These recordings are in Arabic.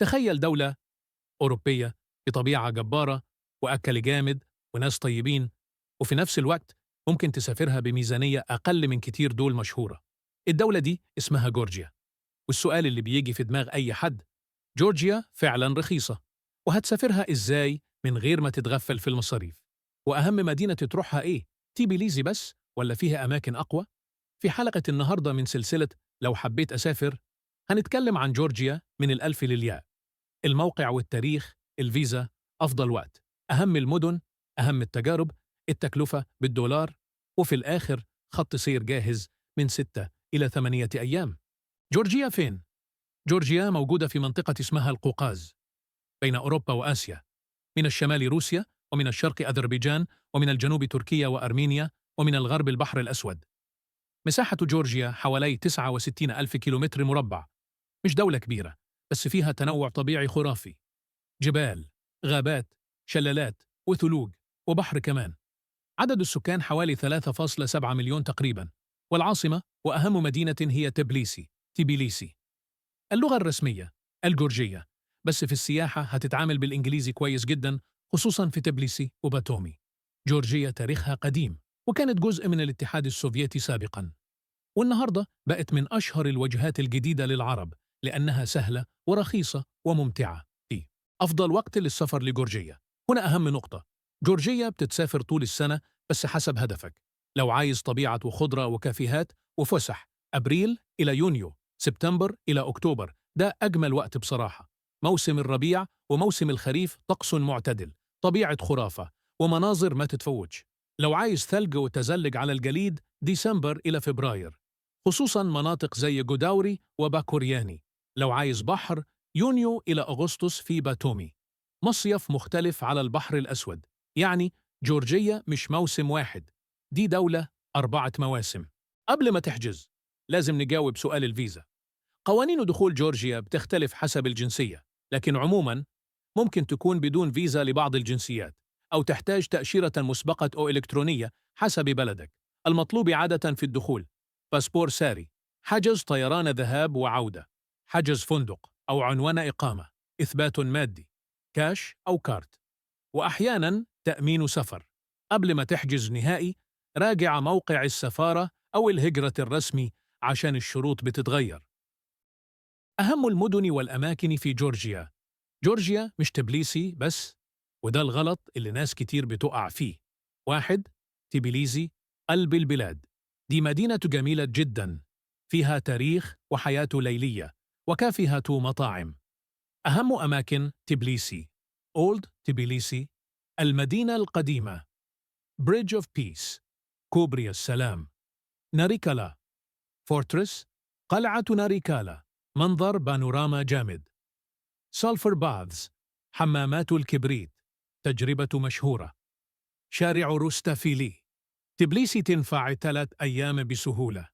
تخيل دولة أوروبية بطبيعة جبارة وأكل جامد وناس طيبين، وفي نفس الوقت ممكن تسافرها بميزانية أقل من كتير دول مشهورة. الدولة دي اسمها جورجيا، والسؤال اللي بيجي في دماغ أي حد: جورجيا فعلا رخيصة، وهتسافرها إزاي من غير ما تتغفل في المصاريف؟ وأهم مدينة تروحها إيه؟ تبليزي بس ولا فيها أماكن أقوى؟ في حلقة النهاردة من سلسلة لو حبيت أسافر هنتكلم عن جورجيا من الألف للياء: الموقع والتاريخ، الفيزا، أفضل وقت، أهم المدن، أهم التجارب، التكلفة بالدولار، وفي الآخر خط سير جاهز من 6 إلى 8 أيام. جورجيا فين؟ جورجيا موجودة في منطقة اسمها القوقاز، بين أوروبا وآسيا. من الشمال روسيا، ومن الشرق أذربيجان، ومن الجنوب تركيا وأرمينيا، ومن الغرب البحر الأسود. مساحة جورجيا حوالي 69 ألف كيلومتر مربع. مش دولة كبيرة، بس فيها تنوع طبيعي خرافي: جبال، غابات، شلالات، وثلوج، وبحر كمان. عدد السكان حوالي 3.7 مليون تقريبا، والعاصمة وأهم مدينة هي تبليسي. اللغة الرسمية الجورجية، بس في السياحة هتتعامل بالإنجليزي كويس جدا، خصوصا في تبليسي وباتومي. جورجيا تاريخها قديم، وكانت جزء من الاتحاد السوفيتي سابقا، والنهاردة بقت من أشهر الوجهات الجديدة للعرب لأنها سهلة ورخيصة وممتعة. أفضل وقت للسفر لجورجيا. هنا أهم نقطة: جورجيا بتتسافر طول السنة، بس حسب هدفك. لو عايز طبيعة وخضرة وكافيهات وفسح، أبريل إلى يونيو، سبتمبر إلى أكتوبر ده أجمل وقت بصراحة. موسم الربيع وموسم الخريف طقس معتدل، طبيعة خرافة، ومناظر ما تتفوتش. لو عايز ثلج وتزلج على الجليد، ديسمبر إلى فبراير، خصوصا مناطق زي جوداوري وباكورياني. لو عايز بحر، يونيو إلى أغسطس في باتومي، مصيف مختلف على البحر الأسود. يعني جورجيا مش موسم واحد، دي دولة 4 مواسم. قبل ما تحجز لازم نجاوب سؤال الفيزا. قوانين دخول جورجيا بتختلف حسب الجنسية، لكن عموماً ممكن تكون بدون فيزا لبعض الجنسيات، أو تحتاج تأشيرة مسبقة أو إلكترونية حسب بلدك. المطلوب عادة في الدخول: باسبور ساري، حجز طيران ذهاب وعودة، حجز فندق أو عنوان إقامة، إثبات مادي، كاش أو كارت، وأحياناً تأمين سفر. قبل ما تحجز نهائي راجع موقع السفارة أو الهجرة الرسمي عشان الشروط بتتغير. أهم المدن والأماكن في جورجيا. جورجيا مش تبليسي بس، وده الغلط اللي ناس كتير بتقع فيه. 1. تبليزي، قلب البلاد. دي مدينة جميلة جدا، فيها تاريخ وحياة ليلية وكافيهات ومطاعم. أهم أماكن تبليسي: أولد تبليسي، المدينة القديمة، بريدج أوف بيس، كوبري السلام، ناريكالا، فورترس، قلعة ناريكالا، منظر بانوراما جامد، سالفر باثز، حمامات الكبريت، تجربة مشهورة، شارع روستافيلي. تبليسي تنفع 3 أيام بسهولة.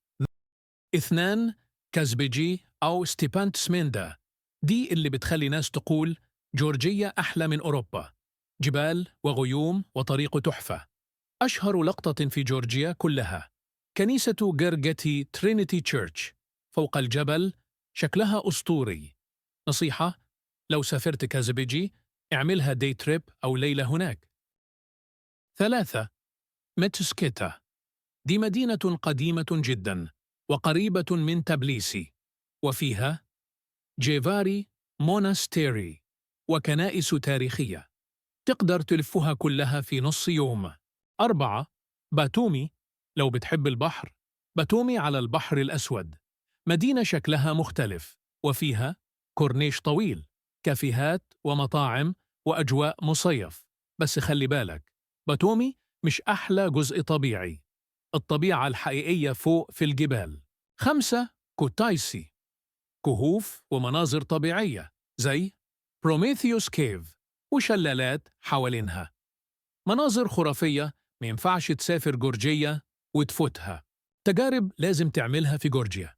2. كازبيجي أو ستيبانت سميندا، دي اللي بتخلي ناس تقول جورجيا أحلى من أوروبا. جبال وغيوم وطريق تحفة. أشهر لقطة في جورجيا كلها كنيسة جرجتي ترينيتي تشيرش فوق الجبل، شكلها أسطوري. نصيحة: لو سافرت كازبيجي اعملها دي تريب أو ليلة هناك. 3. ميتسكيتا، دي مدينة قديمة جدا وقريبة من تبليسي، وفيها جيفاري موناستيري وكنائس تاريخية تقدر تلفها كلها في نص يوم. 4. باتومي، لو بتحب البحر، باتومي على البحر الأسود، مدينة شكلها مختلف وفيها كورنيش طويل، كافيهات ومطاعم وأجواء مصيف. بس خلي بالك، باتومي مش أحلى جزء طبيعي، الطبيعة الحقيقية فوق في الجبال. 5. كوتايسي، كهوف ومناظر طبيعية زي بروميثيوس كيف وشلالات حوالينها، مناظر خرافية ما ينفعش تسافر جورجيا وتفوتها. تجارب لازم تعملها في جورجيا،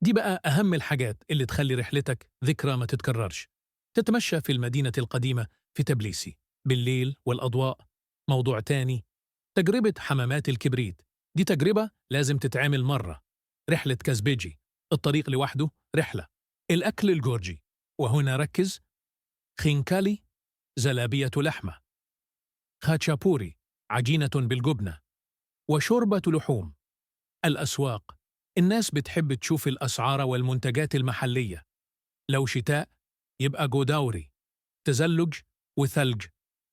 دي بقى أهم الحاجات اللي تخلي رحلتك ذكرى ما تتكررش. تتمشى في المدينة القديمة في تبليسي بالليل والأضواء موضوع تاني. تجربة حمامات الكبريت، دي تجربة لازم تتعمل مرة. رحلة كازبيجي، الطريق لوحده رحلة. الأكل الجورجي، وهنا ركز: خينكالي زلابية لحمة، خاتشابوري عجينة بالجبنة، وشوربة لحوم. الأسواق، الناس بتحب تشوف الأسعار والمنتجات المحلية. لو شتاء يبقى جوداوري، تزلج وثلج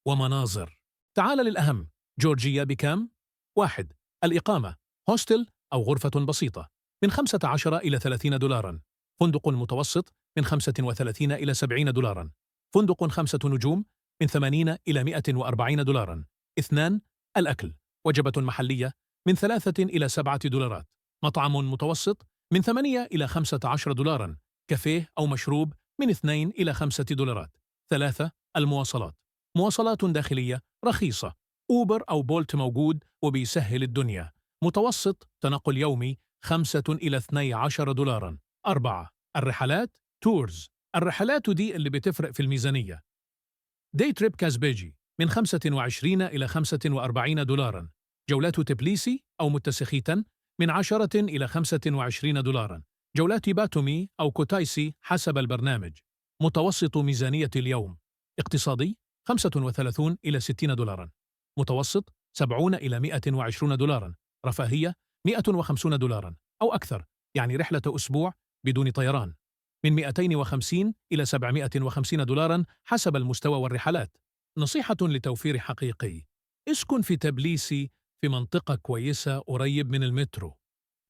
ومناظر. تعال للأهم، جورجيا بكام؟ 1. الإقامة، هوستل أو غرفة بسيطة، من 15 إلى 30 دولارا. فندق متوسط من 35 إلى 70 دولارا. فندق 5 نجوم من 80 إلى 140 دولارا. 2. الأكل، وجبة محلية من 3 إلى 7 دولارات. مطعم متوسط من 8 إلى 15 دولارا. كافيه أو مشروب من 2 إلى 5 دولارات. 3. المواصلات، مواصلات داخلية رخيصة، أوبر أو بولت موجود وبيسهل الدنيا. متوسط تنقل يومي 5 إلى 12 دولارا. 4. الرحلات، تورز، الرحلات دي اللي بتفرق في الميزانية. داي تريب كازبيجي من 25 إلى 45 دولارا. جولات تبليسي أو متسخيتا من 10 إلى 25 دولارا. جولات باتومي أو كوتايسي حسب البرنامج. متوسط ميزانية اليوم: اقتصادي 35 إلى 60 دولارا، متوسط 70 إلى 120 دولارا، رفاهية 150 دولارا أو أكثر، يعني رحلة أسبوع بدون طيران، من 250 إلى 750 دولارا حسب المستوى والرحلات. نصيحة لتوفير حقيقي: اسكن في تبليسي في منطقة كويسة قريب من المترو.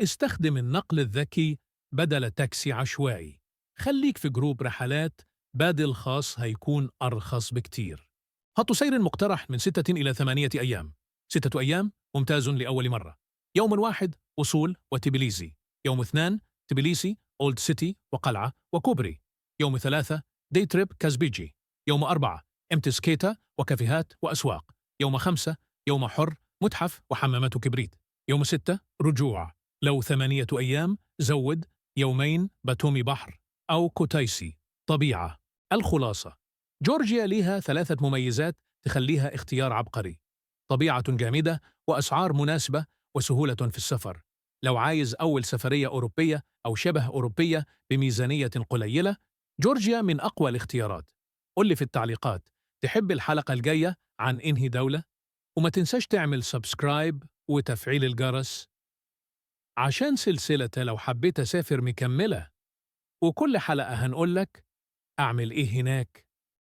استخدم النقل الذكي بدل تاكسي عشوائي. خليك في جروب رحلات، بادل خاص هيكون أرخص بكتير. خط سير مقترح من 6 إلى 8 أيام. 6 أيام ممتاز لأول مرة. يوم واحد وصول وتبليسي. يوم 2 تبليسي، أولد سيتي وقلعة وكوبري. يوم 3 دي تريب كازبيجي. يوم 4 امتسكيتا وكافيهات وأسواق. يوم 5 يوم حر، متحف وحمامات كبريت. يوم 6 رجوع. لو 8 أيام زود يومين باتومي بحر أو كوتايسي طبيعة. الخلاصة: جورجيا ليها 3 مميزات تخليها اختيار عبقري: طبيعة جامدة، وأسعار مناسبة، وسهولة في السفر. لو عايز أول سفرية أوروبية أو شبه أوروبية بميزانية قليلة، جورجيا من أقوى الاختيارات. قل لي في التعليقات، تحب الحلقة الجاية عن إنهي دولة؟ وما تنساش تعمل سبسكرايب وتفعيل الجرس عشان سلسلة لو حبيت أسافر مكملة. وكل حلقة هنقولك أعمل إيه هناك.